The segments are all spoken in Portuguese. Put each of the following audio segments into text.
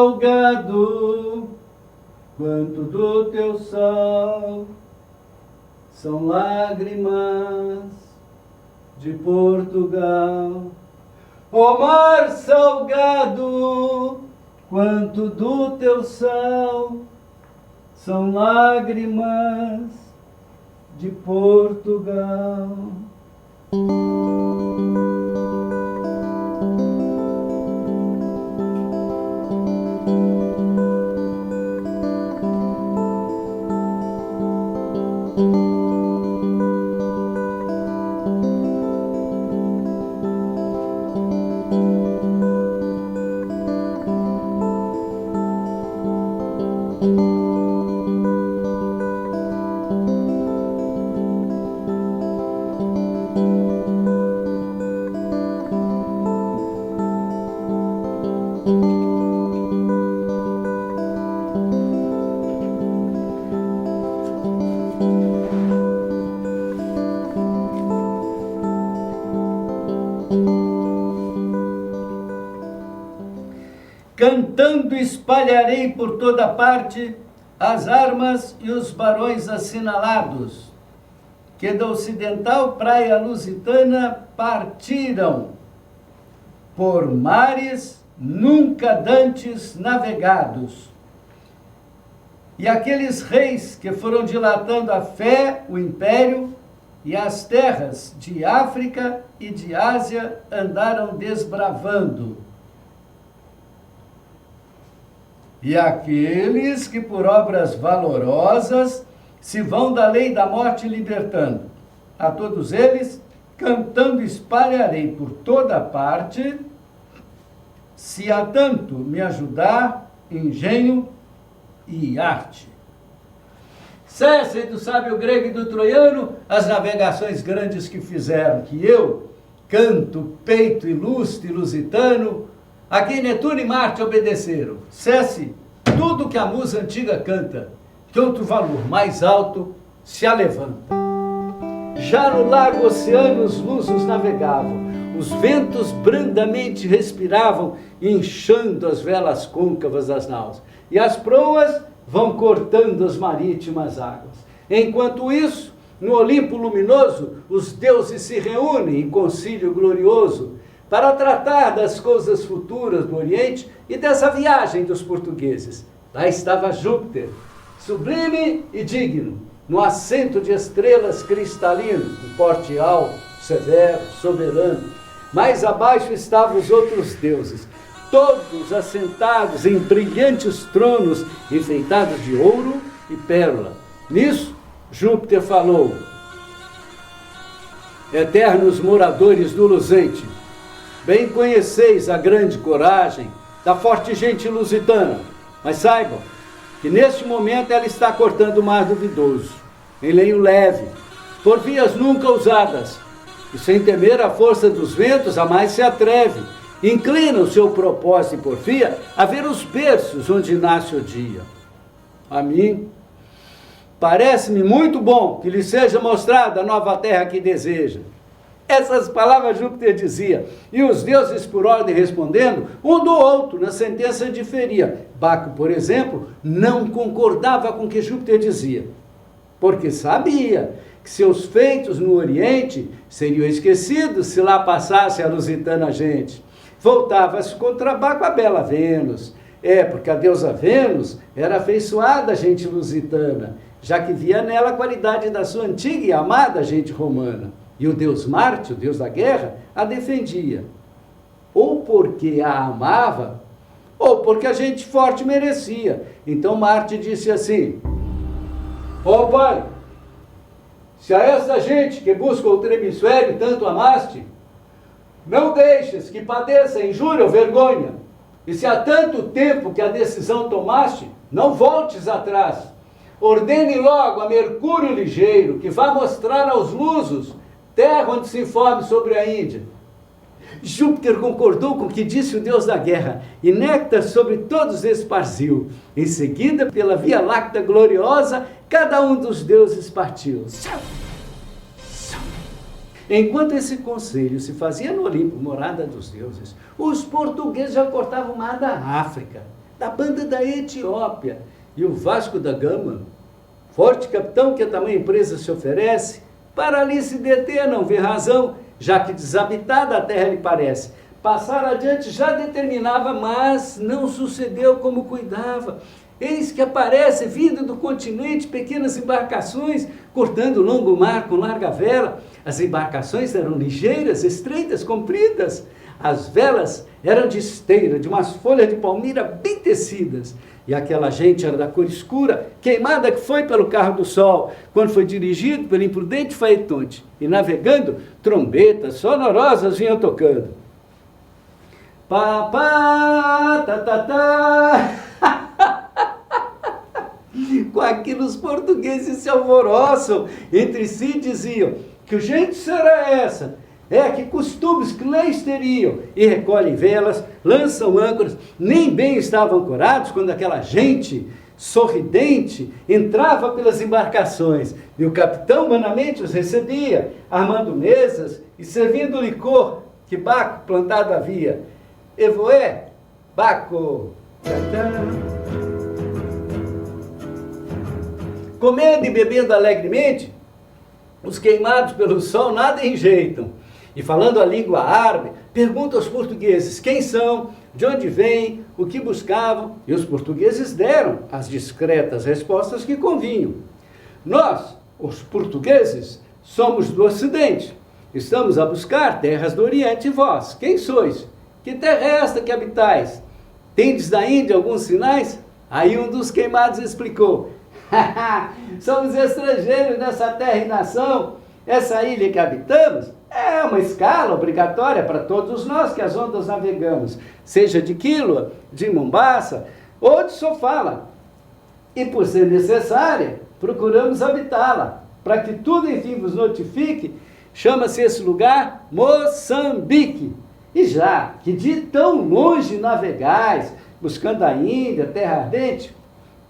salgado quanto do teu sal, são lágrimas de Portugal. Ó mar salgado quanto do teu sal, são lágrimas de Portugal. Cantando espalharei por toda parte as armas e os barões assinalados, que da ocidental praia lusitana partiram, por mares nunca dantes navegados. E aqueles reis que foram dilatando a fé, o império e as terras de África e de Ásia andaram desbravando. E aqueles que por obras valorosas se vão da lei da morte libertando, a todos eles, cantando espalharei por toda parte, se há tanto me ajudar, engenho e arte. Cessem do sábio grego e do troiano as navegações grandes que fizeram, que eu, canto, peito ilustre lusitano, a quem Netuno e Marte obedeceram. Cesse tudo que a musa antiga canta, que outro valor mais alto se alevanta. Já no largo oceano os lusos navegavam, os ventos brandamente respiravam, inchando as velas côncavas das naus, e as proas vão cortando as marítimas águas. Enquanto isso, no Olimpo luminoso, os deuses se reúnem em concílio glorioso, para tratar das coisas futuras do Oriente e dessa viagem dos portugueses. Lá estava Júpiter, sublime e digno, no assento de estrelas cristalino, com porte alto, severo, soberano. Mais abaixo estavam os outros deuses, todos assentados em brilhantes tronos, enfeitados de ouro e pérola. Nisso, Júpiter falou: eternos moradores do Luzente, bem conheceis a grande coragem da forte gente lusitana, mas saibam que neste momento ela está cortando o mar duvidoso, em lenho leve, por vias nunca usadas, e sem temer a força dos ventos, a mais se atreve, inclina o seu propósito e porfia a ver os berços onde nasce o dia. A mim, parece-me muito bom que lhe seja mostrada a nova terra que deseja. Essas palavras Júpiter dizia, e os deuses por ordem respondendo, um do outro, na sentença diferia. Baco, por exemplo, não concordava com o que Júpiter dizia, porque sabia que seus feitos no Oriente seriam esquecidos se lá passasse a lusitana gente. Voltava-se contra Baco a bela Vênus, porque a deusa Vênus era afeiçoada à gente lusitana, já que via nela a qualidade da sua antiga e amada gente romana. E o deus Marte, o deus da guerra, a defendia. Ou porque a amava, ou porque a gente forte merecia. Então Marte disse assim: ó pai, se a essa gente que busca outro hemisfério tanto amaste, não deixes que padeça injúria ou vergonha. E se há tanto tempo que a decisão tomaste, não voltes atrás. Ordene logo a Mercúrio ligeiro, que vá mostrar aos lusos terra onde se informe sobre a Índia. Júpiter concordou com o que disse o deus da guerra, e néctar sobre todos esparziu. Em seguida, pela Via Láctea gloriosa, cada um dos deuses partiu. Enquanto esse conselho se fazia no Olimpo, morada dos deuses, os portugueses já cortavam o mar da África. da banda da Etiópia. E o Vasco da Gama, forte capitão que a tamanha empresa se oferece, para ali se deter, não vê razão, já que desabitada a terra lhe parece. Passar adiante já determinava, mas não sucedeu como cuidava. Eis que aparece, vindo do continente, pequenas embarcações, cortando o longo mar com larga vela. As embarcações eram ligeiras, estreitas, compridas. As velas eram de esteira, de umas folhas de palmira bem tecidas. E aquela gente era da cor escura, queimada que foi pelo carro do sol, quando foi dirigido pelo imprudente faetonte. E navegando, trombetas sonorosas vinham tocando. Pá, pá, tá, tá, tá. Com aquilo os portugueses se alvoroçam, entre si diziam, que gente será essa? Que costumes que leis teriam? E recolhem velas, lançam âncoras, nem bem estavam ancorados quando aquela gente sorridente entrava pelas embarcações, e o capitão manamente os recebia, armando mesas e servindo licor, que Baco plantado havia. Evoé, Baco, comendo e bebendo alegremente, os queimados pelo sol nada enjeitam. E falando a língua árabe, pergunta aos portugueses quem são, de onde vêm, o que buscavam, e os portugueses deram as discretas respostas que convinham. Nós, os portugueses, somos do Ocidente, estamos a buscar terras do Oriente, e vós, quem sois? Que terra é esta que habitais? Tendes da Índia alguns sinais? Aí um dos queimados explicou, somos estrangeiros nessa terra e nação, essa ilha que habitamos é uma escala obrigatória para todos nós que as ondas navegamos, seja de Quilwa, de Mombasa ou de Sofala. E por ser necessária, procuramos habitá-la, para que tudo enfim vos notifique, chama-se esse lugar Moçambique. E já que de tão longe navegais, buscando a Índia, terra ardente,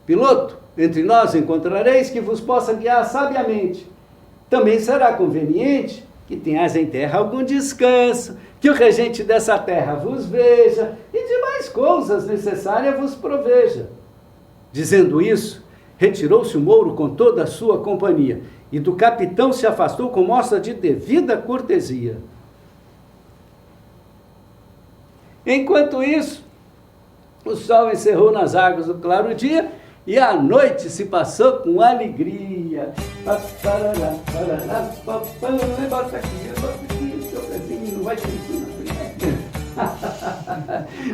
piloto, entre nós encontrareis que vos possa guiar sabiamente. Também será conveniente que tenhais em terra algum descanso, que o regente dessa terra vos veja e de mais coisas necessárias vos proveja. Dizendo isso, retirou-se o mouro com toda a sua companhia, e do capitão se afastou com mostra de devida cortesia. Enquanto isso, o sol encerrou nas águas do claro dia, e a noite se passou com alegria. Bota aqui, seu pezinho, não vai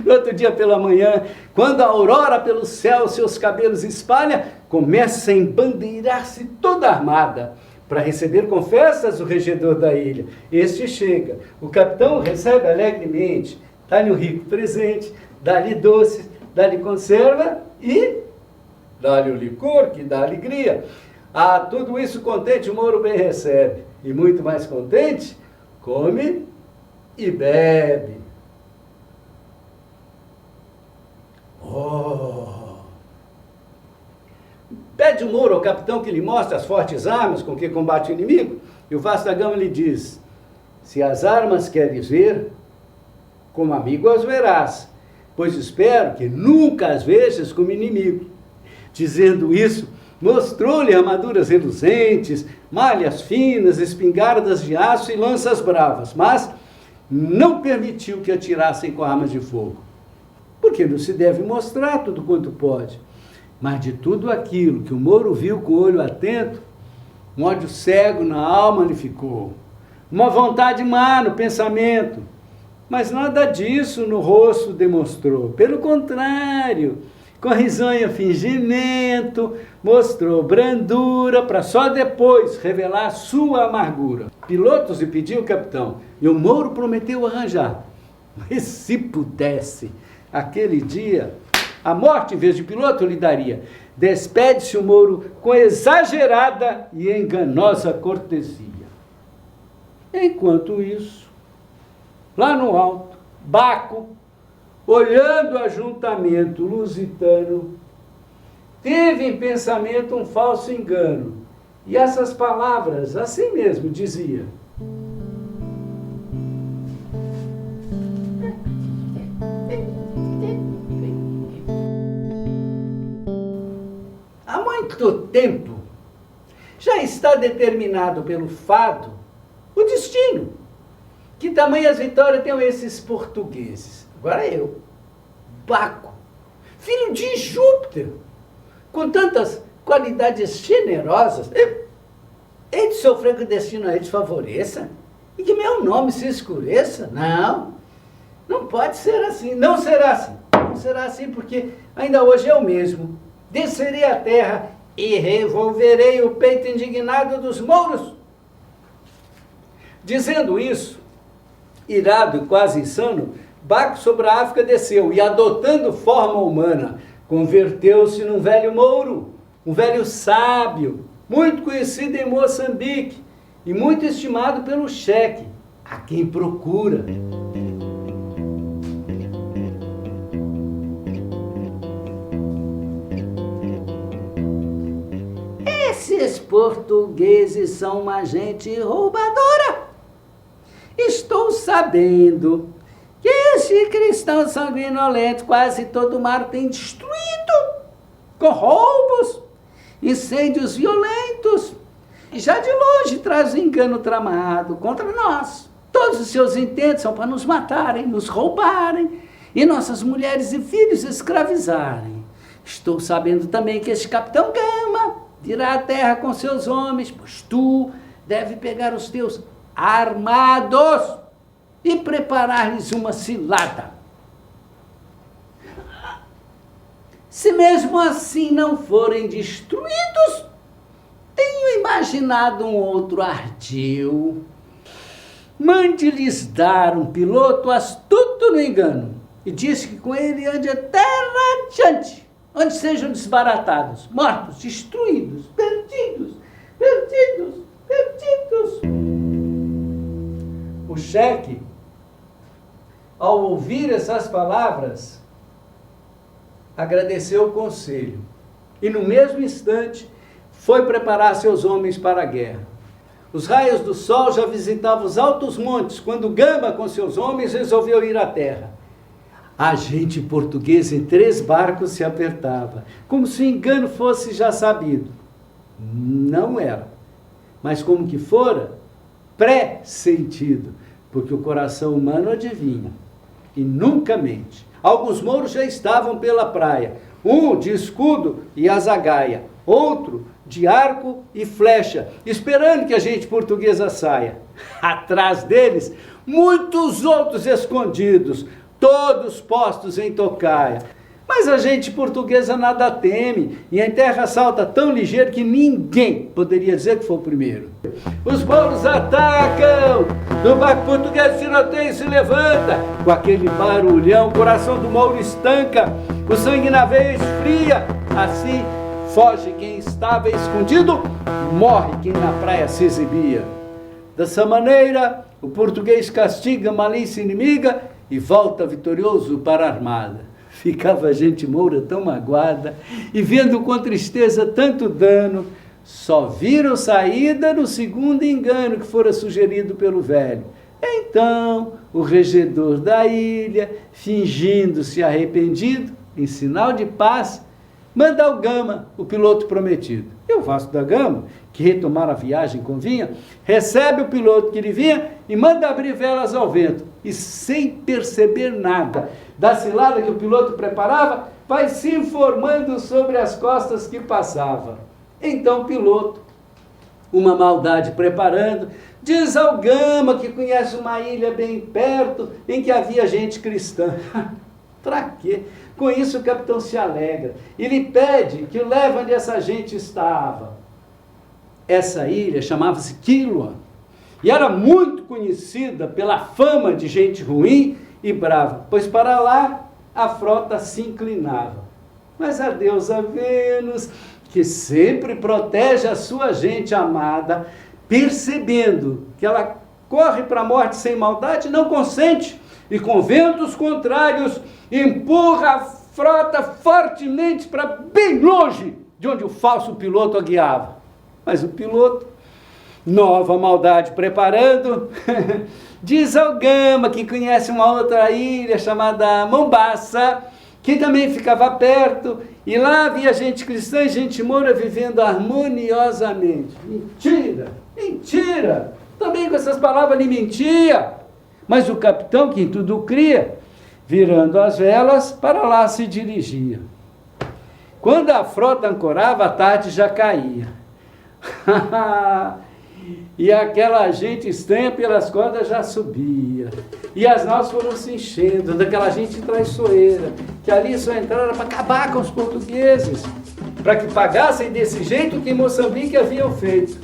no outro dia pela manhã, quando a aurora pelo céu seus cabelos espalha, começa a embandeirar-se toda armada, para receber com festas o regedor da ilha. Este chega, o capitão recebe alegremente, dá-lhe um rico presente, dá-lhe doces, dá-lhe conserva e dá-lhe o licor que dá alegria. Tudo isso contente o mouro bem recebe, e muito mais contente, come e bebe. Pede o mouro ao capitão que lhe mostre as fortes armas com que combate o inimigo, e o Vasco da Gama lhe diz, se as armas queres ver, como amigo as verás, pois espero que nunca as vejas como inimigo. Dizendo isso, mostrou-lhe armaduras reluzentes, malhas finas, espingardas de aço e lanças bravas, mas não permitiu que atirassem com armas de fogo, porque não se deve mostrar tudo quanto pode. Mas de tudo aquilo que o mouro viu com o olho atento, um ódio cego na alma lhe ficou, uma vontade má no pensamento, mas nada disso no rosto demonstrou. Pelo contrário, com risonho fingimento, mostrou brandura para só depois revelar sua amargura. Pilotos lhe pediu o capitão, e o mouro prometeu arranjar. Mas se pudesse, aquele dia, a morte em vez de piloto lhe daria. Despede-se o mouro com exagerada e enganosa cortesia. Enquanto isso, lá no alto, Baco, olhando o ajuntamento lusitano, teve em pensamento um falso engano, e essas palavras assim mesmo dizia: há muito tempo já está determinado pelo fado o destino. Que tamanhas vitórias tenham esses portugueses? Agora eu, Baco, filho de Júpiter, com tantas qualidades generosas, hei de sofrer que o destino a eles favoreça? E que meu nome se escureça? Não, não pode ser assim, não será assim. Não será assim porque ainda hoje eu mesmo descerei à terra e revolverei o peito indignado dos mouros. Dizendo isso, irado e quase insano, Baco sobre a África desceu e, adotando forma humana, converteu-se num velho mouro, um velho sábio, muito conhecido em Moçambique e muito estimado pelo cheque, a quem procura. Esses portugueses são uma gente roubadora. Estou sabendo que este cristão sanguinolento quase todo o mar tem destruído, com roubos, incêndios violentos, e já de longe traz o engano tramado contra nós. Todos os seus intentos são para nos matarem, nos roubarem, e nossas mulheres e filhos escravizarem. Estou sabendo também que este capitão Gama virá à terra com seus homens, pois tu deve pegar os teus armados e preparar-lhes uma cilada. Se mesmo assim não forem destruídos, tenho imaginado um outro ardil. Mande-lhes dar um piloto astuto no engano, e disse que com ele ande a terra adiante, onde sejam desbaratados, mortos, destruídos, perdidos. O cheque, ao ouvir essas palavras, agradeceu o conselho e no mesmo instante foi preparar seus homens para a guerra. Os raios do sol já visitavam os altos montes quando Gama com seus homens resolveu ir à terra. A gente portuguesa em 3 barcos se apertava, como se o engano fosse já sabido. Não era, mas como que fora, pré-sentido, porque o coração humano adivinha e nunca mente. Alguns mouros já estavam pela praia, um de escudo e azagaia, outro de arco e flecha, esperando que a gente portuguesa saia. Atrás deles, muitos outros escondidos, todos postos em tocaia. Mas a gente portuguesa nada teme, e em terra salta tão ligeiro que ninguém poderia dizer que foi o primeiro. Os mouros atacam, o barco português tiroteia e se levanta. Com aquele barulhão, o coração do mouro estanca, o sangue na veia esfria. Assim, foge quem estava escondido, morre quem na praia se exibia. Dessa maneira, o português castiga a malícia inimiga e volta vitorioso para a armada. Ficava a gente moura tão magoada, e vendo com tristeza tanto dano, só viram saída no segundo engano que fora sugerido pelo velho. Então, o regedor da ilha, fingindo-se arrependido, em sinal de paz, manda ao Gama, o piloto prometido. E o Vasco da Gama, que retomar a viagem convinha, recebe o piloto que lhe vinha e manda abrir velas ao vento. E sem perceber nada da cilada que o piloto preparava, vai se informando sobre as costas que passava. Então o piloto, uma maldade preparando, diz ao Gama que conhece uma ilha bem perto em que havia gente cristã. Pra quê? Com isso o capitão se alegra e lhe pede que o leve onde essa gente estava. Essa ilha chamava-se Quiloa e era muito conhecida pela fama de gente ruim e brava, pois para lá a frota se inclinava. Mas a deusa Vênus, que sempre protege a sua gente amada, percebendo que ela corre para a morte sem maldade, não consente, e com ventos contrários empurra a frota fortemente para bem longe de onde o falso piloto a guiava. Mas o piloto, nova maldade preparando, diz ao Gama que conhece uma outra ilha chamada Mombasa, que também ficava perto, e lá havia gente cristã e gente moura vivendo harmoniosamente. Mentira! Mentira! Também com essas palavras ele mentia. Mas o capitão, que em tudo cria, virando as velas, para lá se dirigia. Quando a frota ancorava, a tarde já caía. E aquela gente estranha pelas cordas já subia. E as naus foram se enchendo daquela gente traiçoeira, que ali só entraram para acabar com os portugueses, para que pagassem desse jeito que em Moçambique haviam feito.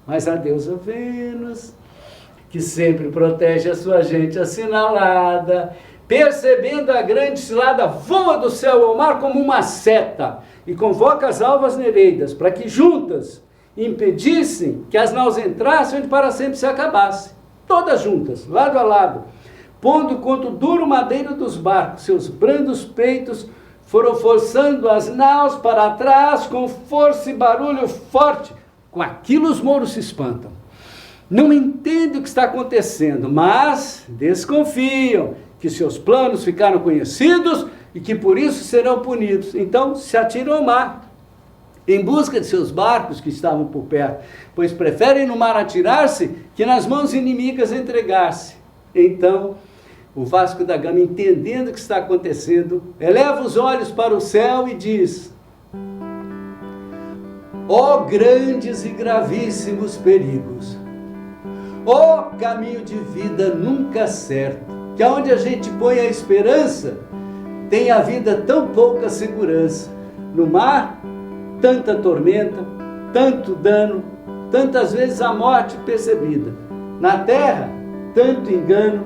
Mas a deusa Vênus, que sempre protege a sua gente assinalada, percebendo a grande cilada, voa do céu ao mar como uma seta e convoca as alvas nereidas para que juntas impedissem que as naus entrassem onde para sempre se acabasse. Todas juntas, lado a lado, pondo contra o duro madeiro dos barcos, seus brandos peitos foram forçando as naus para trás com força e barulho forte. Com aquilo os mouros se espantam. Não entendem o que está acontecendo, mas desconfiam que seus planos ficaram conhecidos e que por isso serão punidos. Então se atiram ao mar, em busca de seus barcos que estavam por perto, pois preferem no mar atirar-se que nas mãos inimigas entregar-se. Então o Vasco da Gama, entendendo o que está acontecendo, eleva os olhos para o céu e diz: ó grandes e gravíssimos perigos, ó caminho de vida nunca certo, que aonde a gente põe a esperança, tem a vida tão pouca segurança. No mar, tanta tormenta, tanto dano, tantas vezes a morte percebida. Na terra, tanto engano,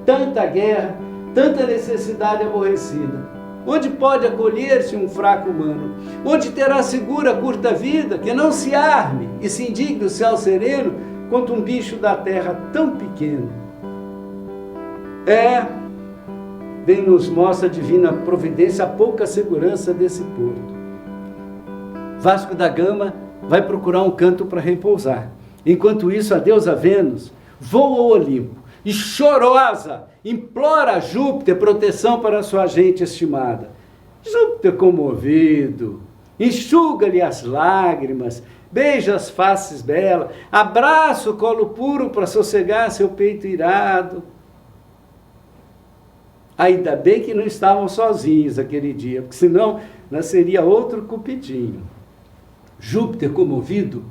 tanta guerra, tanta necessidade aborrecida. Onde pode acolher-se um fraco humano? Onde terá segura a curta vida, que não se arme e se indigne o céu sereno contra um bicho da terra tão pequeno? Bem nos mostra a divina providência a pouca segurança desse porto. Vasco da Gama vai procurar um canto para repousar. Enquanto isso, a deusa Vênus voa ao Olimpo e, chorosa, implora a Júpiter proteção para sua gente estimada. Júpiter, comovido, enxuga-lhe as lágrimas, beija as faces belas, abraça o colo puro para sossegar seu peito irado. Ainda bem que não estavam sozinhos aquele dia, porque senão nasceria outro Cupidinho. Júpiter, comovido,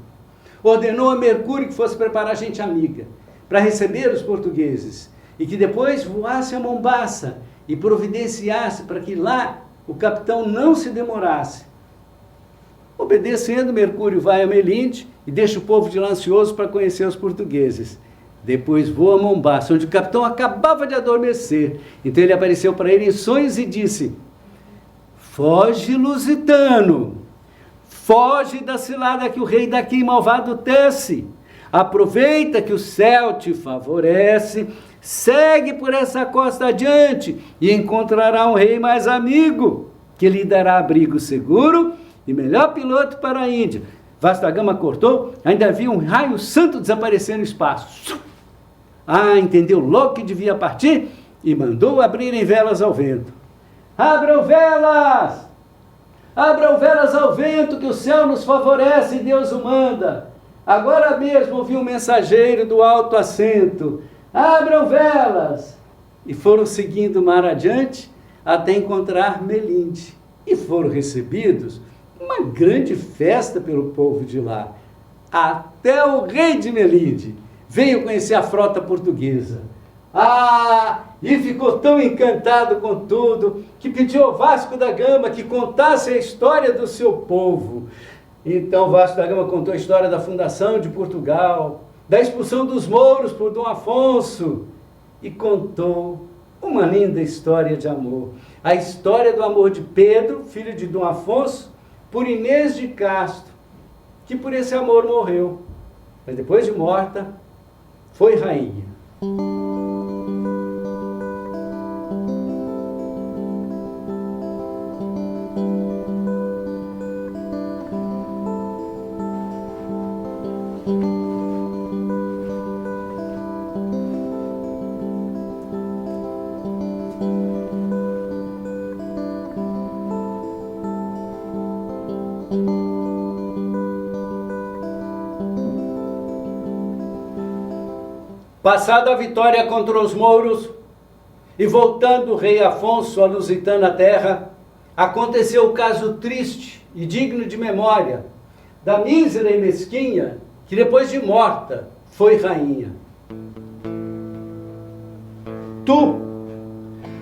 ordenou a Mercúrio que fosse preparar gente amiga para receber os portugueses e que depois voasse a Mombaça e providenciasse para que lá o capitão não se demorasse. Obedecendo, Mercúrio vai a Melinde e deixa o povo de lá ansioso para conhecer os portugueses. Depois voa a Mombaça, onde o capitão acabava de adormecer. Então ele apareceu para ele em sonhos e disse: foge, lusitano, foge da cilada que o rei daqui malvado tece. Aproveita que o céu te favorece, segue por essa costa adiante e encontrará um rei mais amigo, que lhe dará abrigo seguro e melhor piloto para a Índia. Vasco da Gama cortou, ainda havia um raio santo desaparecer no espaço. Entendeu logo que devia partir e mandou abrirem velas ao vento. Abram velas! Abram velas ao vento, que o céu nos favorece e Deus o manda. Agora mesmo ouvi um mensageiro do alto assento. Abram velas! E foram seguindo o mar adiante até encontrar Melinde. E foram recebidos uma grande festa pelo povo de lá. Até o rei de Melinde veio conhecer a frota portuguesa. E ficou tão encantado com tudo, que pediu ao Vasco da Gama que contasse a história do seu povo. Então Vasco da Gama contou a história da fundação de Portugal, da expulsão dos mouros por Dom Afonso, e contou uma linda história de amor. A história do amor de Pedro, filho de Dom Afonso, por Inês de Castro, que por esse amor morreu, mas depois de morta, foi rainha. Passada a vitória contra os mouros, e voltando o rei Afonso à lusitana terra, aconteceu o caso triste e digno de memória da mísera e mesquinha, que depois de morta, foi rainha. Tu,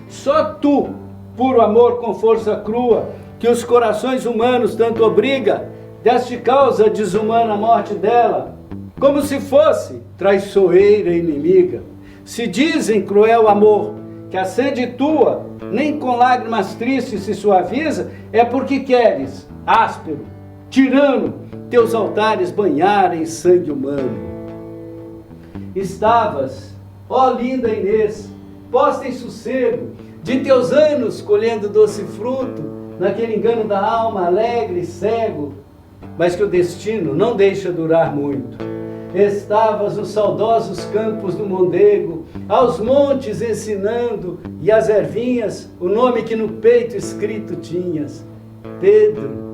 só tu, puro amor com força crua, que os corações humanos tanto obriga, deste causa a desumana morte dela, como se fosse traiçoeira inimiga. Se dizem, cruel amor, que a sede tua, nem com lágrimas tristes se suaviza, é porque queres, áspero, tirano, teus altares banhar em sangue humano. Estavas, ó linda Inês, posta em sossego, de teus anos colhendo doce fruto, naquele engano da alma alegre e cego, mas que o destino não deixa durar muito. Estavas nos saudosos campos do Mondego, aos montes ensinando, e às ervinhas, o nome que no peito escrito tinhas, Pedro.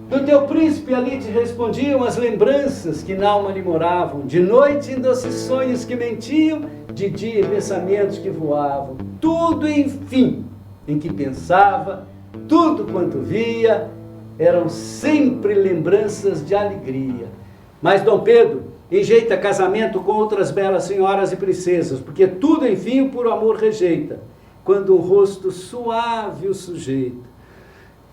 Do teu príncipe ali te respondiam as lembranças que na alma lhe moravam, de noite em doces sonhos que mentiam, de dia pensamentos que voavam. Tudo, enfim, em que pensava, tudo quanto via, eram sempre lembranças de alegria. Mas Dom Pedro enjeita casamento com outras belas senhoras e princesas, porque tudo, enfim, o puro amor rejeita, quando um rosto suave o sujeita.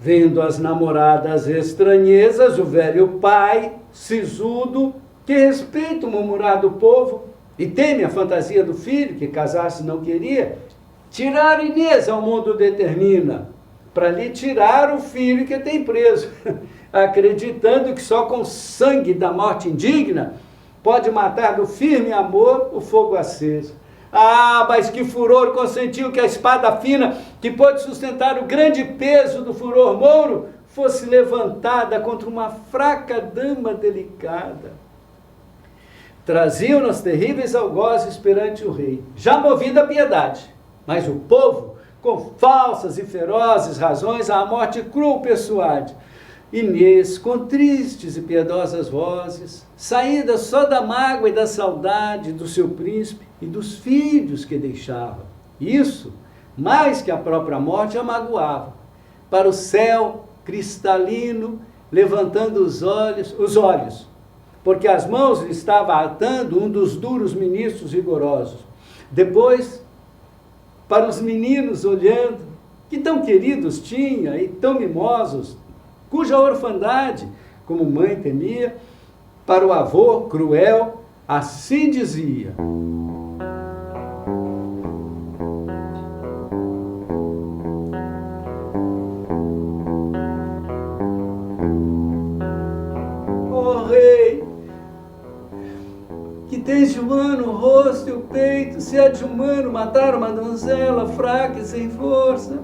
Vendo as namoradas estranhezas, o velho pai, sisudo, que respeita o murmurado povo, e teme a fantasia do filho, que casar-se não queria, tirar Inês ao mundo determina, para lhe tirar o filho que tem preso, acreditando que só com sangue da morte indigna pode matar do firme amor o fogo aceso. Ah, mas que furor consentiu que a espada fina, que pôde sustentar o grande peso do furor mouro, fosse levantada contra uma fraca dama delicada. Traziam-nos terríveis algozes perante o rei, já movido à piedade, mas o povo, com falsas e ferozes razões, à morte cruel persuade. Inês, com tristes e piedosas vozes, saída só da mágoa e da saudade do seu príncipe e dos filhos que deixava. Isso, mais que a própria morte, a magoava. Para o céu cristalino, levantando os olhos, porque as mãos lhe estava atando um dos duros ministros rigorosos. Depois, para os meninos olhando, que tão queridos tinha e tão mimosos, cuja orfandade, como mãe temia, para o avô cruel, assim dizia: ó rei, que tens de humano o rosto e o peito, se é de humano matar uma donzela fraca e sem força.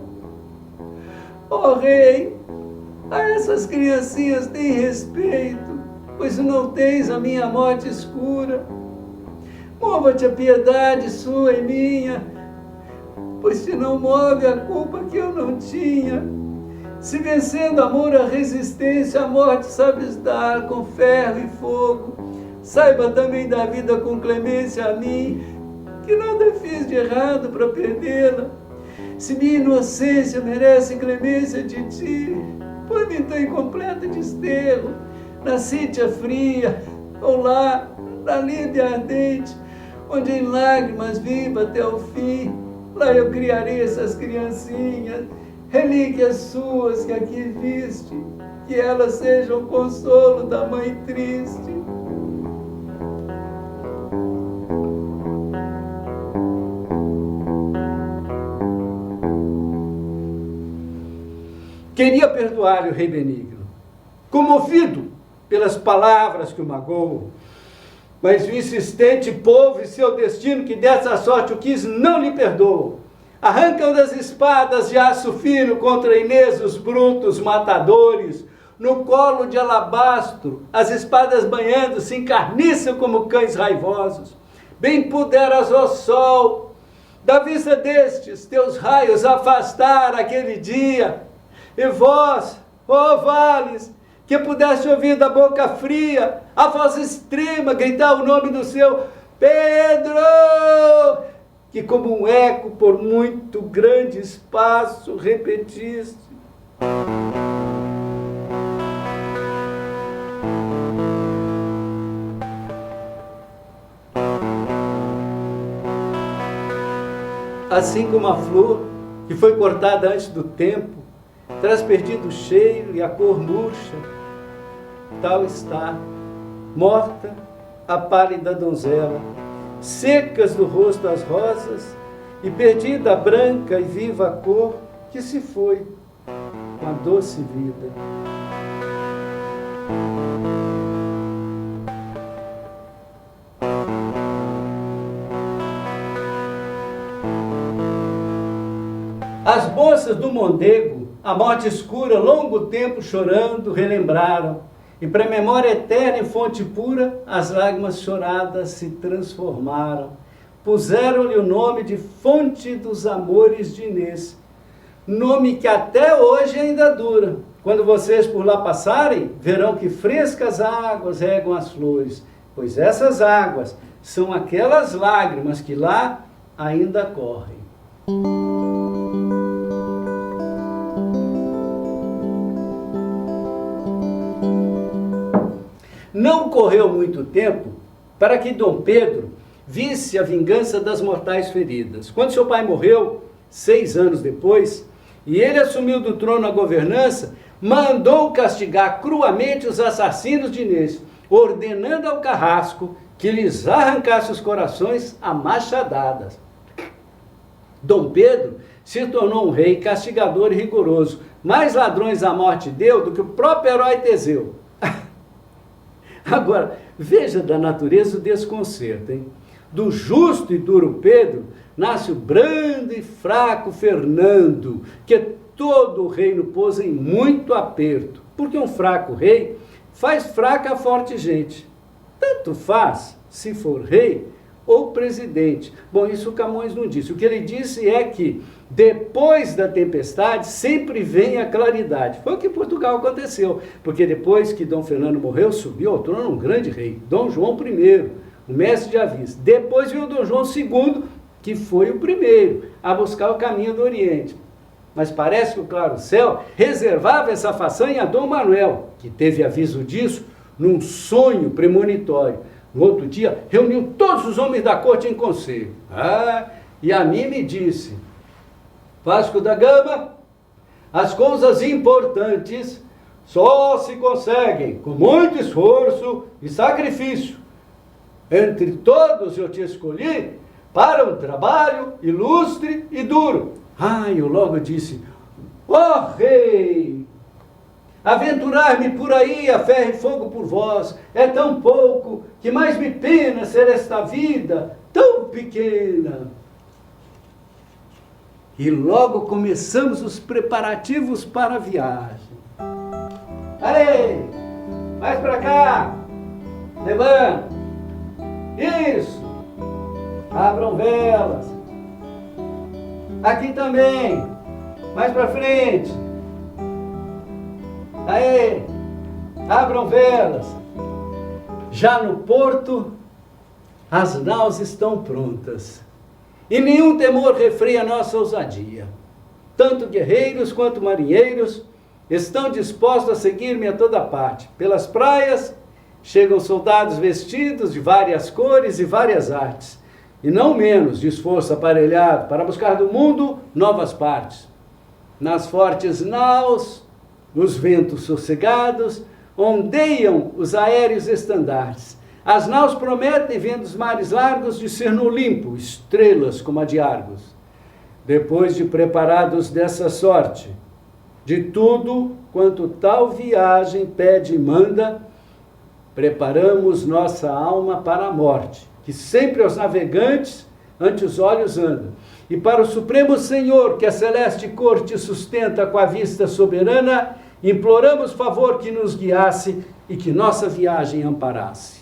Ó rei, a essas criancinhas tem respeito, pois não tens a minha morte escura. Mova-te a piedade sua e minha, pois te não move a culpa que eu não tinha. Se vencendo amor a resistência, a morte sabes dar com ferro e fogo, saiba também da vida com clemência a mim, que nada fiz de errado para perdê-la. Se minha inocência merece clemência de ti, põe-me então em completo desterro, na sítia fria, ou lá, na líbia ardente, onde em lágrimas viva até o fim. Lá eu criarei essas criancinhas, relíquias suas que aqui viste, que elas sejam o consolo da mãe triste. Queria perdoar o rei Benigno, comovido pelas palavras que o magoam, mas o insistente povo e seu destino, que dessa sorte o quis, não lhe perdoam. Arrancam das espadas de aço fino contra Inês os brutos matadores, no colo de alabastro, as espadas banhando se encarniçam como cães raivosos. Bem puderas, ó sol, da vista destes teus raios afastar aquele dia. E vós, ó vales, que pudesse ouvir da boca fria a voz extrema gritar o nome do seu Pedro, que como um eco por muito grande espaço repetisse: assim como a flor que foi cortada antes do tempo, traz perdido o cheiro e a cor murcha, tal está, morta a pálida donzela, secas do rosto as rosas, e perdida a branca e viva cor que se foi com a doce vida. As moças do Mondego, a morte escura, longo tempo chorando, relembraram, e para a memória eterna e fonte pura, as lágrimas choradas se transformaram. Puseram-lhe o nome de Fonte dos Amores de Inês, nome que até hoje ainda dura. Quando vocês por lá passarem, verão que frescas águas regam as flores, pois essas águas são aquelas lágrimas que lá ainda correm. Não correu muito tempo para que Dom Pedro visse a vingança das mortais feridas. Quando seu pai morreu, 6 anos depois, e ele assumiu do trono a governança, mandou castigar cruamente os assassinos de Inês, ordenando ao carrasco que lhes arrancasse os corações a machadadas. Dom Pedro se tornou um rei castigador e rigoroso, mais ladrões à morte deu do que o próprio herói Teseu. Agora, veja da natureza o desconcerto, hein? Do justo e duro Pedro, nasce o brando e fraco Fernando, que todo o reino pôs em muito aperto, porque um fraco rei faz fraca a forte gente. Tanto faz se for rei ou presidente. Bom, isso Camões não disse. O que ele disse é que depois da tempestade sempre vem a claridade. Foi o que em Portugal aconteceu, porque depois que Dom Fernando morreu, subiu ao trono um grande rei, Dom João I, o mestre de aviso. Depois veio Dom João II, que foi o primeiro a buscar o caminho do Oriente. Mas parece que o Claro Céu reservava essa façanha a Dom Manuel, que teve aviso disso num sonho premonitório. No outro dia, reuniu todos os homens da corte em conselho. E a mim me disse: Vasco da Gama, as coisas importantes só se conseguem com muito esforço e sacrifício. Entre todos eu te escolhi para um trabalho ilustre e duro. Eu logo disse: ó rei, aventurar-me por aí a ferro e fogo por vós é tão pouco que mais me pena ser esta vida tão pequena. E logo começamos os preparativos para a viagem. Aí, mais para cá, levanta, isso, abram velas, aqui também, mais para frente, aí, abram velas. Já no porto, as naus estão prontas. E nenhum temor refreia nossa ousadia. Tanto guerreiros quanto marinheiros estão dispostos a seguir-me a toda parte. Pelas praias chegam soldados vestidos de várias cores e várias artes, e não menos de esforço aparelhado para buscar do mundo novas partes. Nas fortes naus, nos ventos sossegados, ondeiam os aéreos estandartes. As naus prometem, vendo os mares largos, de ser no Olimpo, estrelas como a de Argos. Depois de preparados dessa sorte, de tudo quanto tal viagem pede e manda, preparamos nossa alma para a morte, que sempre aos navegantes ante os olhos anda, e para o Supremo Senhor, que a celeste corte sustenta com a vista soberana, imploramos favor que nos guiasse e que nossa viagem amparasse.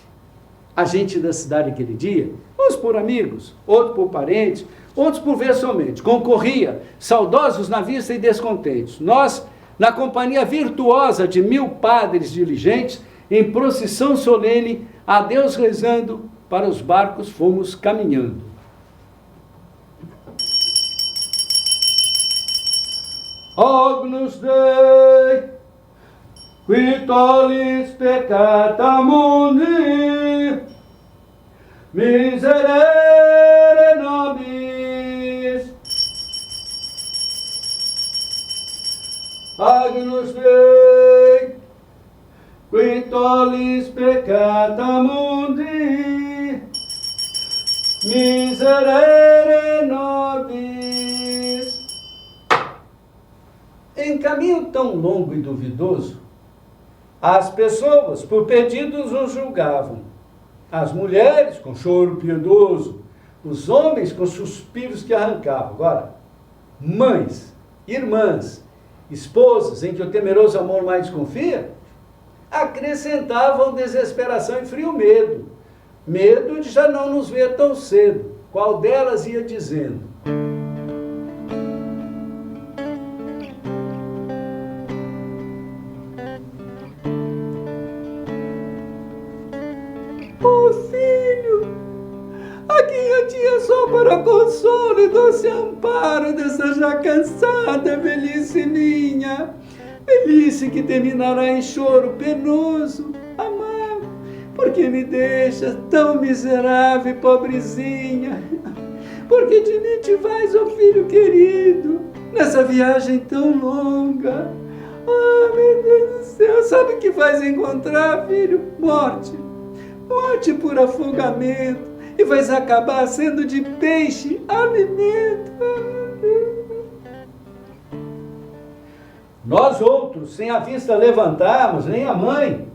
A gente da cidade aquele dia, uns por amigos, outros por parentes, outros por ver somente, concorria, saudosos na vista e descontentes. Nós na companhia virtuosa de 1000 padres diligentes, em procissão solene, a Deus rezando, para os barcos fomos caminhando. Agnus Dei, qui tollis peccata mundi, miserere nobis. Agnus Dei, qui tollis peccata mundi, miserere nobis. Em caminho tão longo e duvidoso, as pessoas por perdidos os julgavam, as mulheres com choro piedoso, os homens com suspiros que arrancavam. Agora, mães, irmãs, esposas em que o temeroso amor mais desconfia, acrescentavam desesperação e frio medo. Medo de já não nos ver tão cedo. Qual delas ia dizendo: "Oh filho, a quem eu tinha só para consolo e doce amparo dessa já cansada velhice minha, velhice que terminará em choro penoso, amargo, porque me deixas tão miserável e pobrezinha? Porque de mim te vais, ó filho querido, nessa viagem tão longa? Ah, meu Deus do céu, sabe o que vais encontrar, filho? Morte. Morte por afogamento, e vais acabar sendo de peixe alimento." Nós outros, sem a vista levantarmos, nem a mãe,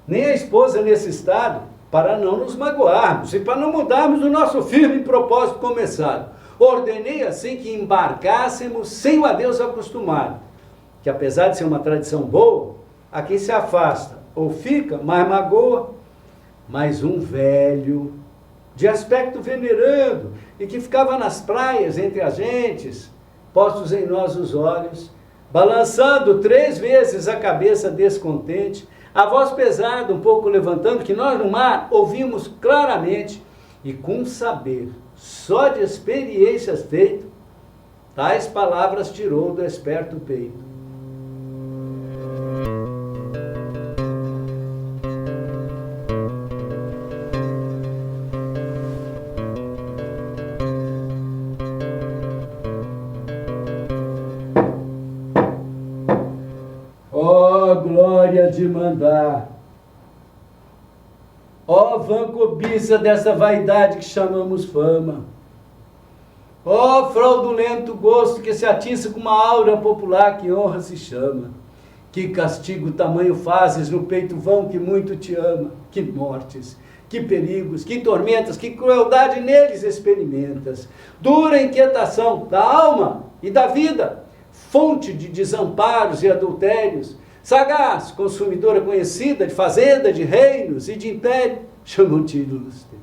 nem a esposa nesse estado, para não nos magoarmos e para não mudarmos o nosso firme propósito começado. Ordenei assim que embarcássemos sem o adeus acostumado, que apesar de ser uma tradição boa, a quem se afasta ou fica, mais magoa. Mas um velho, de aspecto venerando, e que ficava nas praias entre as gentes, postos em nós os olhos, balançando 3 vezes a cabeça descontente, a voz pesada um pouco levantando, que nós no mar ouvimos claramente, e com saber, só de experiências feito, tais palavras tirou do esperto peito: "Ó glória de mandar, ó vã cobiça dessa vaidade que chamamos fama, ó fraudulento gosto que se atiça com uma aura popular que honra se chama, que castigo tamanho fazes no peito vão que muito te ama, que mortes, que perigos, que tormentas, que crueldade neles experimentas, dura inquietação da alma e da vida, fonte de desamparos e adultérios, sagaz, consumidora conhecida de fazenda, de reinos e de império, chamam-te ilustre,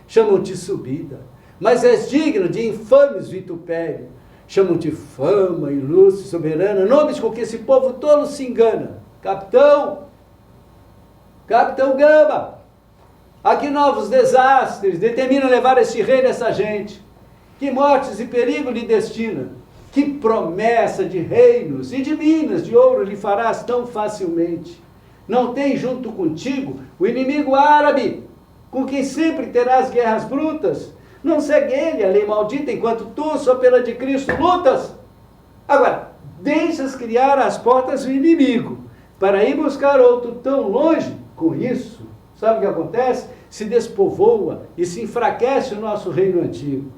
chamam-te subida, mas és digno de infames vitupério, chamam-te fama, ilustre, soberana, nomes com que esse povo tolo se engana. Capitão Gama, a que novos desastres determina levar este reino, essa gente? Que mortes e perigo lhe destina? Que promessa de reinos e de minas de ouro lhe farás tão facilmente? Não tem junto contigo o inimigo árabe, com quem sempre terás guerras brutas? Não segue ele a lei maldita, enquanto tu, só pela de Cristo, lutas? Agora, deixas criar as portas do inimigo, para ir buscar outro tão longe. Com isso, sabe o que acontece? Se despovoa e se enfraquece o nosso reino antigo.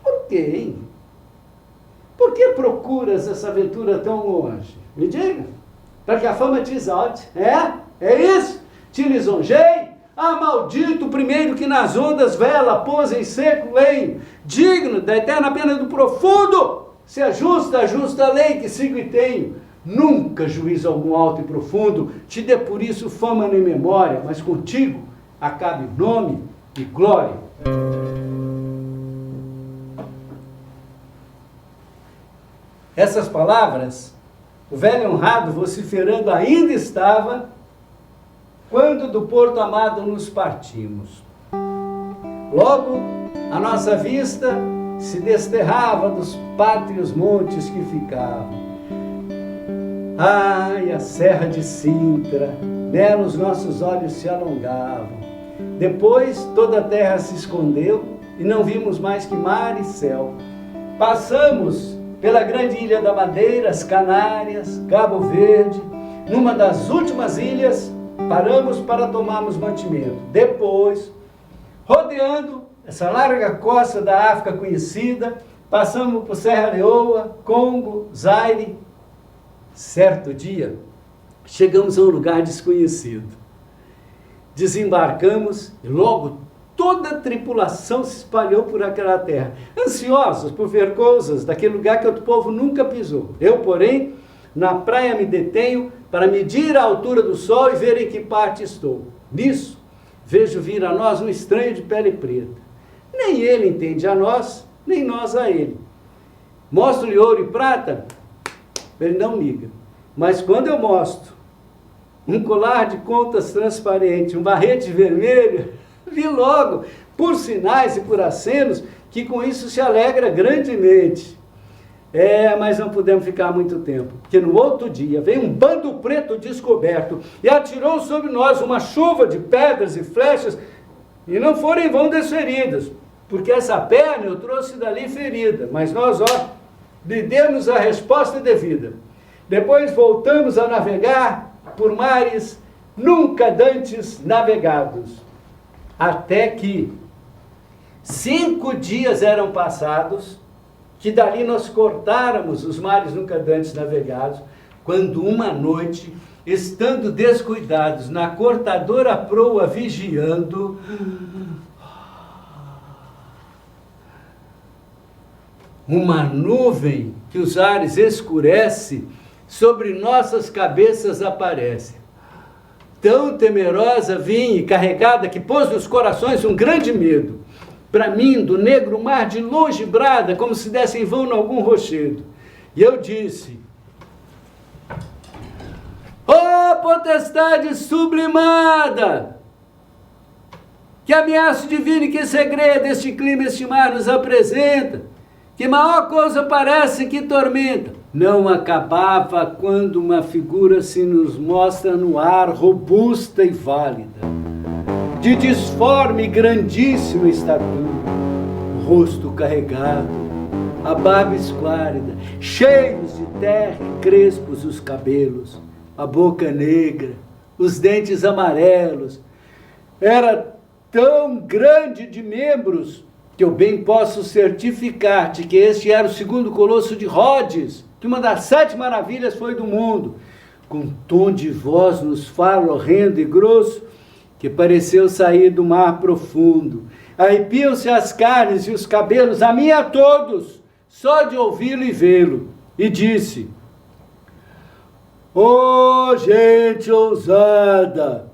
Por quê, hein? Por que procuras essa aventura tão longe? Me diga. Para que a fama te exalte. É isso? Te lisonjei? Ah, maldito o primeiro que nas ondas vela, pôs em seco lenho, digno da eterna pena do profundo. Se ajusta a justa lei que sigo e tenho. Nunca juízo algum alto e profundo te dê por isso fama nem memória, mas contigo acabe nome e glória. Essas palavras O velho honrado vociferando ainda estava, quando do Porto Amado nos partimos. Logo, a nossa vista se desterrava dos pátrios montes que ficavam. Ai, a Serra de Sintra, nela os nossos olhos se alongavam. Depois toda a terra se escondeu e não vimos mais que mar e céu. Passamos pela grande ilha da Madeira, as Canárias, Cabo Verde. Numa das últimas ilhas, paramos para tomarmos mantimento. Depois, rodeando essa larga costa da África conhecida, passamos por Serra Leoa, Congo, Zaire. Certo dia, chegamos a um lugar desconhecido. Desembarcamos e logo toda a tripulação se espalhou por aquela terra, ansiosos por ver coisas daquele lugar que outro povo nunca pisou. Eu, porém, na praia me detenho para medir a altura do sol e ver em que parte estou. Nisso, vejo vir a nós um estranho de pele preta. Nem ele entende a nós, nem nós a ele. Mostro-lhe ouro e prata, ele não liga. Mas quando eu mostro um colar de contas transparente, um barrete vermelho, vi logo, por sinais e por acenos, que com isso se alegra grandemente. Mas não pudemos ficar muito tempo, porque no outro dia veio um bando preto descoberto e atirou sobre nós uma chuva de pedras e flechas, e não foram em vão desferidas, porque essa perna eu trouxe dali ferida, mas nós, lhe demos a resposta devida. Depois voltamos a navegar por mares nunca dantes navegados, até que 5 dias eram passados, que dali nós cortáramos os mares nunca dantes navegados, quando uma noite, estando descuidados na cortadora proa vigiando, uma nuvem que os ares escurece, sobre nossas cabeças aparece. Tão temerosa vinha e carregada que pôs nos corações um grande medo. Para mim, do negro mar de longe brada, como se desse em vão em algum rochedo. E eu disse: ó potestade sublimada, que ameaça divina e que segredo este clima, este mar nos apresenta, que maior coisa parece que tormenta. Não acabava quando uma figura se nos mostra no ar, robusta e válida, de disforme e grandíssima estatura, o rosto carregado, a barba esquálida, cheios de terra e crespos os cabelos, a boca negra, os dentes amarelos. Era tão grande de membros que eu bem posso certificar-te que este era o segundo colosso de Rhodes, que uma das 7 maravilhas foi do mundo, com tom de voz nos fala horrendo e grosso, que pareceu sair do mar profundo. Arrepiam-se as carnes e os cabelos, a mim e a todos, só de ouvi-lo e vê-lo. E disse: ó gente ousada,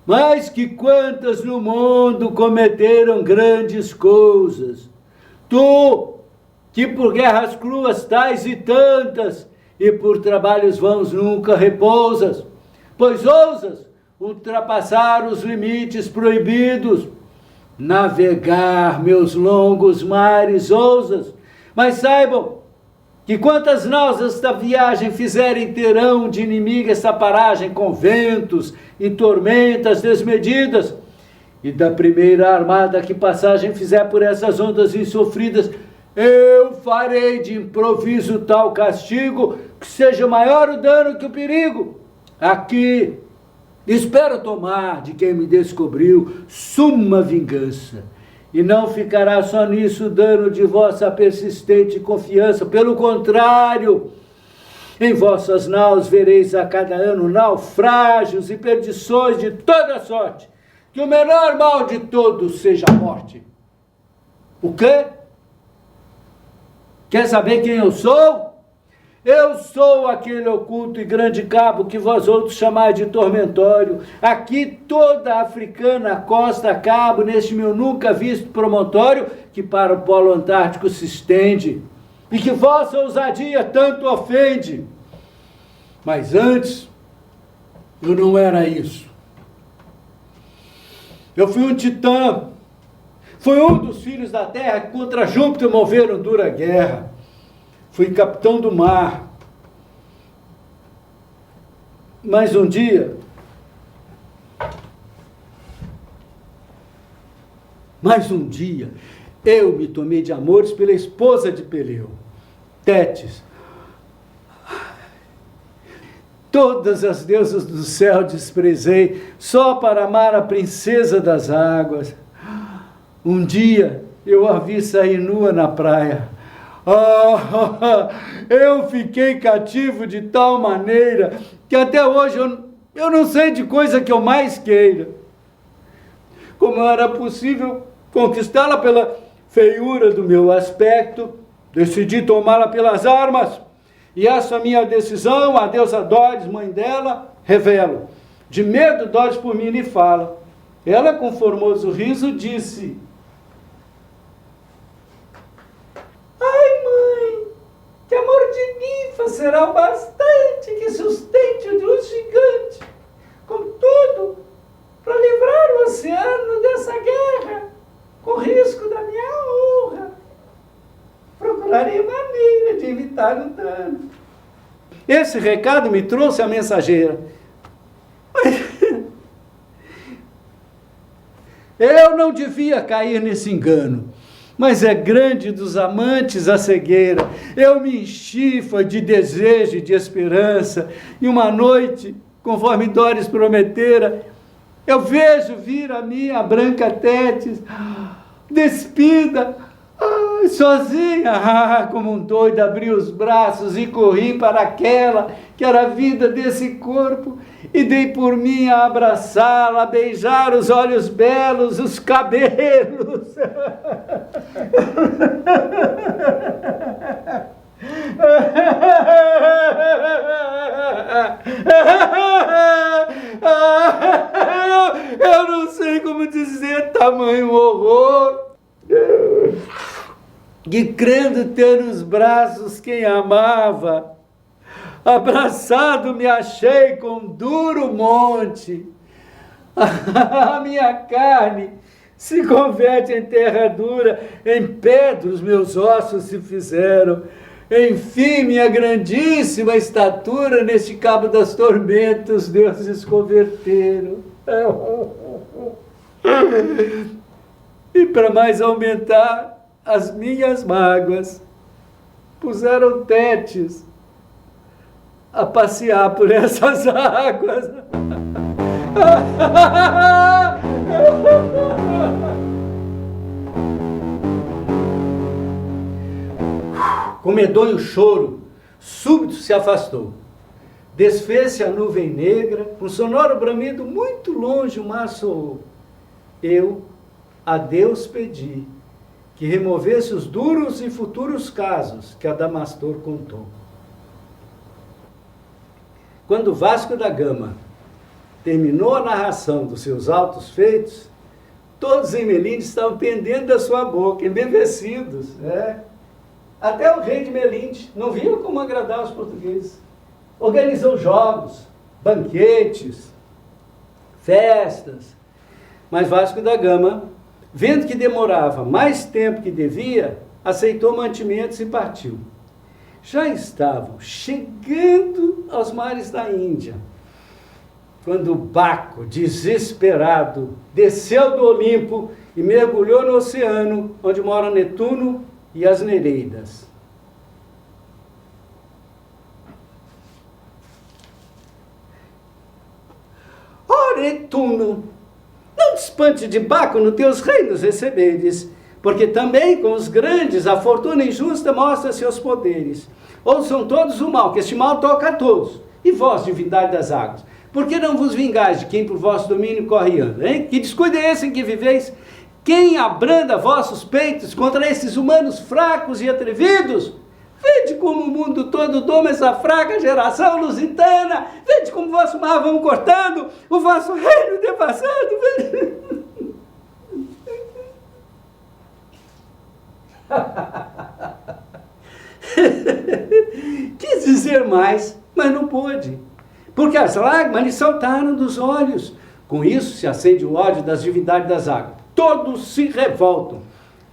mas que quantas no mundo cometeram grandes coisas. Tu, que por guerras cruas tais e tantas, e por trabalhos vãos nunca repousas, pois ousas ultrapassar os limites proibidos, navegar meus longos mares ousas, mas saibam que quantas naus esta viagem fizerem terão de inimiga esta paragem com ventos e tormentas desmedidas, e da primeira armada que passagem fizer por essas ondas insofridas, eu farei de improviso tal castigo que seja maior o dano que o perigo. Aqui espero tomar de quem me descobriu suma vingança, e não ficará só nisso o dano de vossa persistente confiança. Pelo contrário, em vossas naus vereis a cada ano naufrágios e perdições de toda sorte, que o menor mal de todos seja a morte. O quê? Quer saber quem eu sou? Eu sou aquele oculto e grande cabo que vós outros chamais de tormentório. Aqui toda a africana costa a cabo, neste meu nunca visto promontório, que para o polo antártico se estende, e que vossa ousadia tanto ofende. Mas antes, eu não era isso. Eu fui um titã. Fui um dos filhos da terra que contra Júpiter moveram dura guerra. Fui capitão do mar. Mas um dia, eu me tomei de amores pela esposa de Peleu, Tétis. Todas as deusas do céu desprezei, só para amar a princesa das águas. Um dia eu a vi sair nua na praia. Eu fiquei cativo de tal maneira que até hoje eu não sei de coisa que eu mais queira. Como era possível conquistá-la pela feiura do meu aspecto, decidi tomá-la pelas armas. E essa minha decisão, a deusa Dóris, mãe dela, revelo. De medo, Dóris por mim lhe fala. Ela, com formoso riso, disse: ai, mãe, que amor de ninfa será o bastante que sustente o gigante. Contudo, para livrar o oceano dessa guerra, com risco da minha honra, procurarei maneira de evitar o dano. Esse recado me trouxe a mensageira. Eu não devia cair nesse engano, mas é grande dos amantes a cegueira. Eu me enchi de desejo e de esperança, e uma noite, conforme Dóris prometera, eu vejo vir a minha branca Tétis, despida, sozinha, como um doido, abri os braços e corri para aquela que era a vida desse corpo, e dei por mim a abraçá-la, a beijar os olhos belos, os cabelos. Eu não sei como dizer tamanho horror. Que crendo ter nos braços quem amava, abraçado me achei com duro monte. A minha carne se converte em terra dura, em pedra os meus ossos se fizeram. Enfim, minha grandíssima estatura neste cabo das tormentas, os deuses converteram. E para mais aumentar as minhas mágoas, puseram Tétis a passear por essas águas. Com medonho choro, súbito se afastou. Desfez-se a nuvem negra, com sonoro bramido, muito longe o mar soou. Eu a Deus pedi que removesse os duros e futuros casos que Adamastor contou. Quando Vasco da Gama terminou a narração dos seus altos feitos, todos em Melinde estavam pendendo da sua boca, embevecidos. Até o rei de Melinde não via como agradar os portugueses. Organizou jogos, banquetes, festas. Mas Vasco da Gama, vendo que demorava mais tempo que devia, aceitou mantimentos e partiu. Já estavam chegando aos mares da Índia, quando Baco, desesperado, desceu do Olimpo e mergulhou no oceano, onde moram Netuno e as Nereidas. Ó Netuno, não te espante de Baco no teus reinos receberes, porque também com os grandes a fortuna injusta mostra seus poderes. Ouçam todos o mal, que este mal toca a todos. E vós, divindade das águas, por que não vos vingais de quem por vosso domínio corre e anda? Hein? Que descuido é esse em que viveis? Quem abranda vossos peitos contra esses humanos fracos e atrevidos? Vede como o mundo todo doma essa fraca geração lusitana. Vede como vosso mar vão cortando, o vosso reino devassando. Quis dizer mais, mas não pôde, porque as lágrimas lhe saltaram dos olhos. Com isso se acende o ódio das divindades das águas. Todos se revoltam.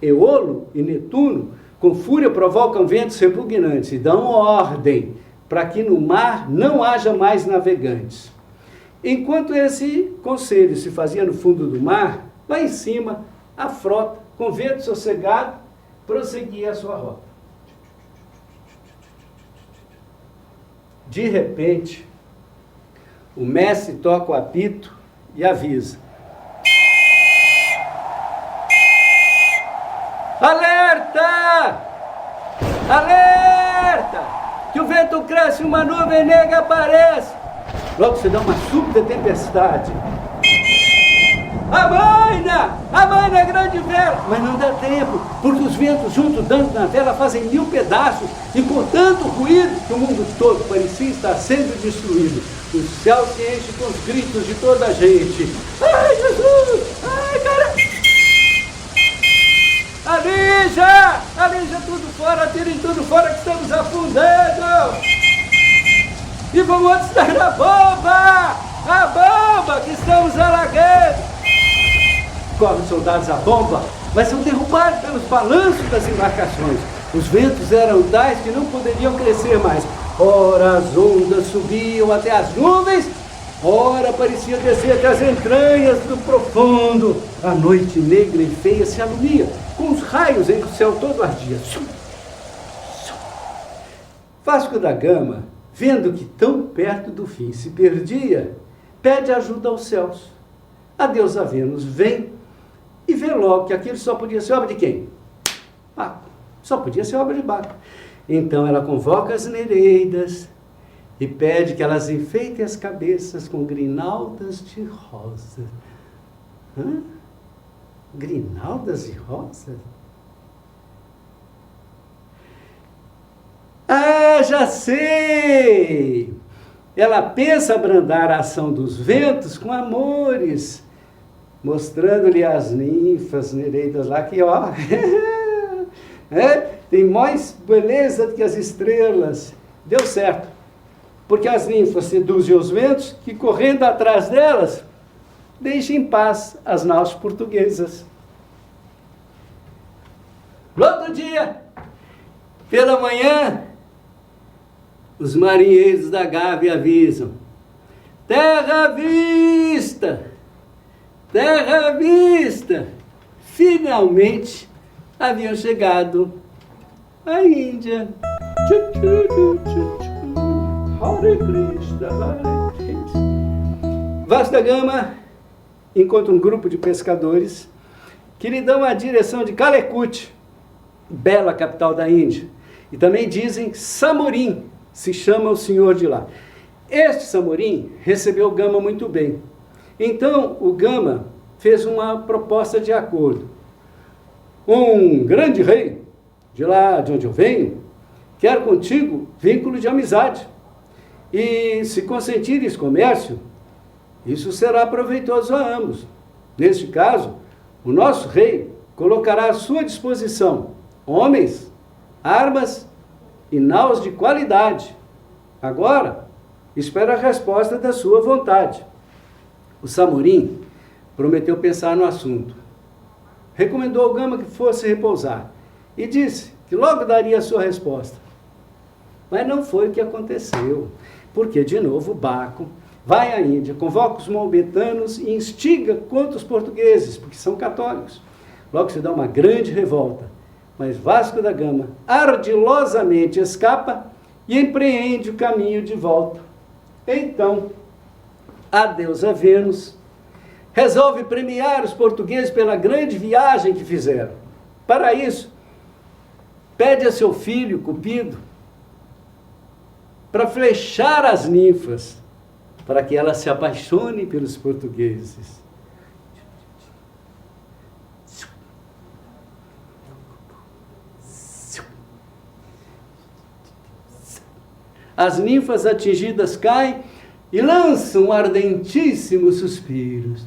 Eolo e Netuno, com fúria, provocam ventos repugnantes e dão ordem para que no mar não haja mais navegantes. Enquanto esse conselho se fazia no fundo do mar, lá em cima, a frota, com vento sossegado, prosseguia a sua rota. De repente, o mestre toca o apito e avisa: alerta! Alerta! Que o vento cresce e uma nuvem negra aparece. Logo se dá uma súbita tempestade. Amaina, grande vela! Mas não dá tempo, porque os ventos juntos dando na vela fazem 1000 pedaços e com tanto ruído que o mundo todo parecia estar sendo destruído. O céu se enche com os gritos de toda a gente. Ai, Jesus! Ai, cara! Alija tudo fora, tirem tudo fora que estamos afundando! E vamos antes da bomba! A bomba que estamos alagando! Correm os soldados à bomba, mas são derrubados pelos balanços das embarcações. Os ventos eram tais que não poderiam crescer mais. Ora as ondas subiam até as nuvens, ora parecia descer até as entranhas do profundo. A noite negra e feia se alumia, com os raios em que o céu todo ardia. Vasco da Gama, vendo que tão perto do fim se perdia, pede ajuda aos céus. A deusa Vênus vem e vê logo que aquilo só podia ser obra de quem? Baco. Só podia ser obra de Baco. Então ela convoca as Nereidas e pede que elas enfeitem as cabeças com grinaldas de rosa. Hã? Grinaldas de rosa? Ah, já sei! Ela pensa abrandar a ação dos ventos com amores, mostrando-lhe as ninfas Nereidas lá que, ó, tem mais beleza do que as estrelas. Deu certo, porque as ninfas seduzem os ventos que, correndo atrás delas, deixam em paz as naus portuguesas. No outro dia, pela manhã, os marinheiros da Gávea avisam: terra à vista! Terra à vista! Finalmente haviam chegado à Índia. Hare Krishna, Hare Krishna. Vasco da Gama encontra um grupo de pescadores que lhe dão a direção de Calicut, bela capital da Índia. E também dizem Samorim, se chama o senhor de lá. Este Samorim recebeu Gama muito bem. Então o Gama fez uma proposta de acordo. Um grande rei, de lá de onde eu venho, quer contigo vínculo de amizade. E se consentires comércio, isso será proveitoso a ambos. Neste caso, o nosso rei colocará à sua disposição homens, armas e naus de qualidade. Agora, espera a resposta da sua vontade. O Samorim prometeu pensar no assunto. Recomendou ao Gama que fosse repousar e disse que logo daria a sua resposta. Mas não foi o que aconteceu, porque de novo Baco vai à Índia, convoca os maometanos e instiga contra os portugueses, porque são católicos. Logo se dá uma grande revolta, mas Vasco da Gama ardilosamente escapa e empreende o caminho de volta. Então, a deusa Vênus resolve premiar os portugueses pela grande viagem que fizeram. Para isso, pede a seu filho, Cupido, para flechar as ninfas, para que elas se apaixonem pelos portugueses. As ninfas atingidas caem e lançam ardentíssimos suspiros.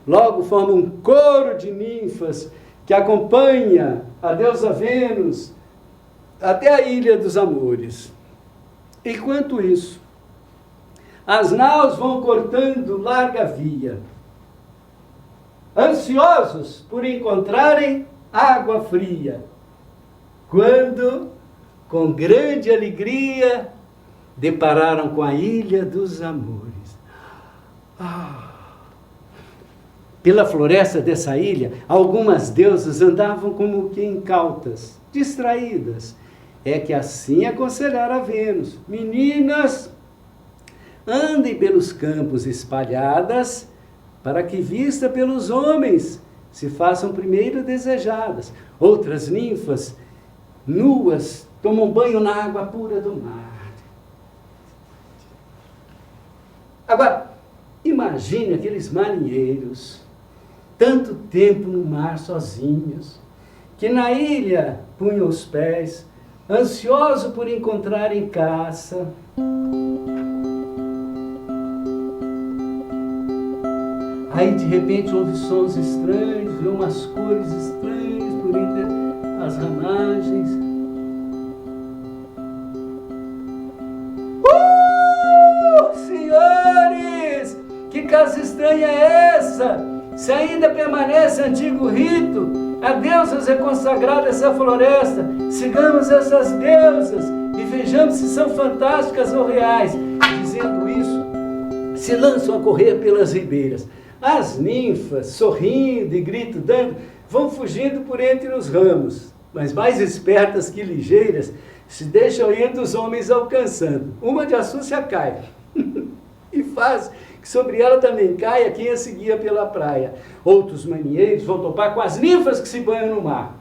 Logo forma um coro de ninfas que acompanha a deusa Vênus até a Ilha dos Amores. Enquanto isso, as naus vão cortando larga via, ansiosos por encontrarem água fria, quando, com grande alegria, depararam com a Ilha dos Amores. Pela floresta dessa ilha, algumas deusas andavam como que incautas, distraídas. É que assim aconselhara Vênus: meninas, andem pelos campos espalhadas, para que, vista pelos homens, se façam primeiro desejadas. Outras ninfas, nuas, tomam banho na água pura do mar. Agora, imagine aqueles marinheiros, tanto tempo no mar sozinhos, que na ilha punham os pés, ansioso por encontrarem caça. Aí de repente ouve sons estranhos, vê umas cores estranhas por entre as ramagens. Senhores! Que casa estranha é essa? Se ainda permanece antigo rito, a deusas é consagrada essa floresta. Sigamos essas deusas e vejamos se são fantásticas ou reais. Dizendo isso, se lançam a correr pelas ribeiras. As ninfas, sorrindo e grito dando, vão fugindo por entre os ramos, mas mais espertas que ligeiras, se deixam ir dos homens alcançando. Uma de astúcia cai e faz que sobre ela também caia quem a seguia pela praia. Outros marinheiros vão topar com as ninfas que se banham no mar.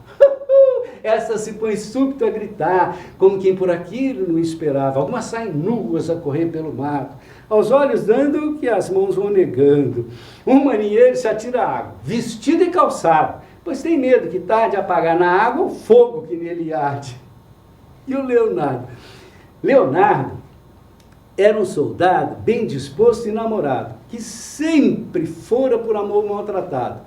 Essa se põe súbito a gritar, como quem por aquilo não esperava. Algumas saem nuas a correr pelo mato, aos olhos dando o que as mãos vão negando. Um marinheiro se atira à água, vestido e calçado, pois tem medo que tarde apagar na água o fogo que nele arde. E o Leonardo? Leonardo era um soldado bem disposto e namorado, que sempre fora por amor maltratado,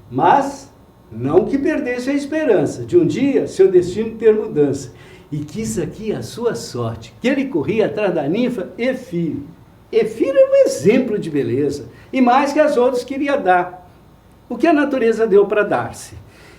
mas não que perdesse a esperança de um dia seu destino ter mudança. E quis aqui a sua sorte, que ele corria atrás da ninfa Efírio. Efírio era um exemplo de beleza, e mais que as outras queria dar, o que a natureza deu para dar-se.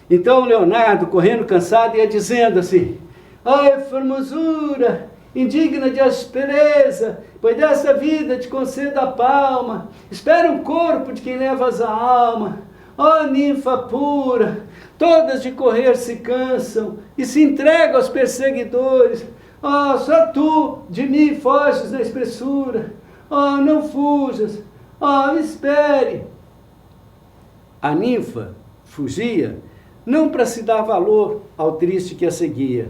Então Leonardo, correndo cansado, ia dizendo assim: ai, formosura, indigna de aspereza, pois dessa vida te conceda a palma, espera o corpo de quem levas a alma. Ó ninfa pura, todas de correr se cansam e se entregam aos perseguidores. Ó, só tu de mim foges na espessura. Ó, não fujas, ó, espere. A ninfa fugia, não para se dar valor ao triste que a seguia,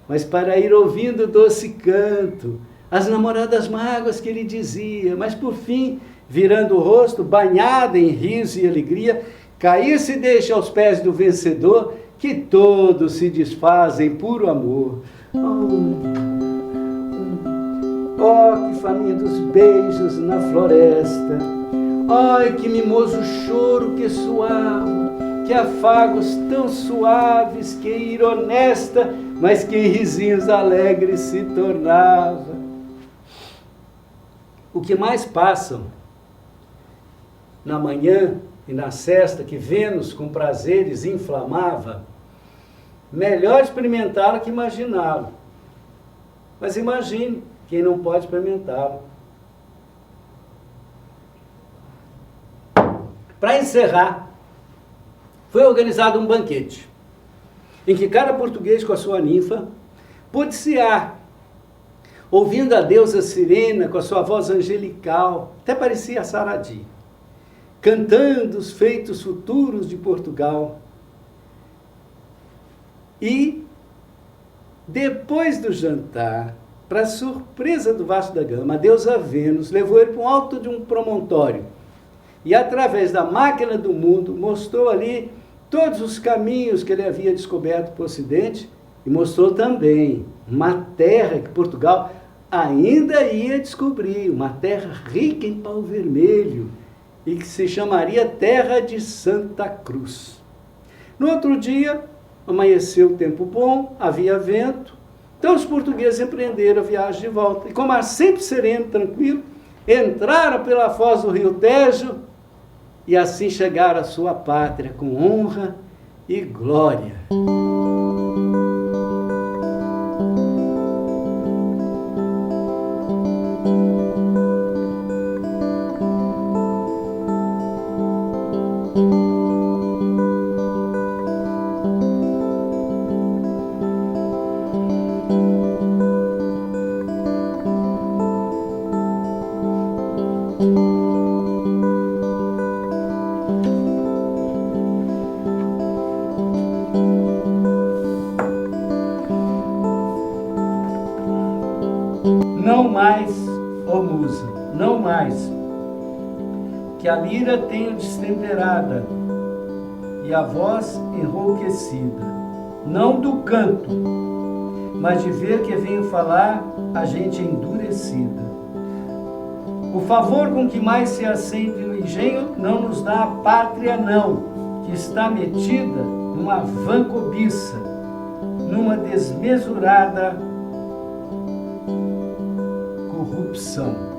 mas para ir ouvindo o doce canto, as namoradas mágoas que ele dizia, mas por fim, virando o rosto, banhada em riso e alegria, cair se deixa aos pés do vencedor, que todos se desfazem puro amor. Oh, que famintos beijos na floresta! Ai, que mimoso choro que suava, que afagos tão suaves, que ira honesta, mas que em risinhos alegres se tornava. O que mais passam na manhã e na sesta que Vênus com prazeres inflamava, melhor experimentá-lo que imaginá-lo. Mas imagine quem não pode experimentá-lo. Para encerrar, foi organizado um banquete, em que cada português com a sua ninfa pôde cear, ouvindo a deusa Sirena com a sua voz angelical, até parecia Saradi, cantando os feitos futuros de Portugal. E, depois do jantar, para surpresa do Vasco da Gama, a deusa Vênus levou ele para o alto de um promontório e, através da máquina do mundo, mostrou ali todos os caminhos que ele havia descoberto para o Ocidente e mostrou também uma terra que Portugal ainda ia descobrir, uma terra rica em pau vermelho, e que se chamaria Terra de Santa Cruz. No outro dia, amanheceu tempo bom, havia vento, Então os portugueses empreenderam a viagem de volta. E com mar sempre sereno, tranquilo, entraram pela foz do rio Tejo e assim chegaram à sua pátria com honra e glória. Não mais, ó musa, não mais, que a lira tenho destemperada e a voz enrouquecida, não do canto, mas de ver que venho falar a gente endurecida. O favor com que mais se acende o engenho não nos dá a pátria não, que está metida numa vã cobiça, numa desmesurada corrupção.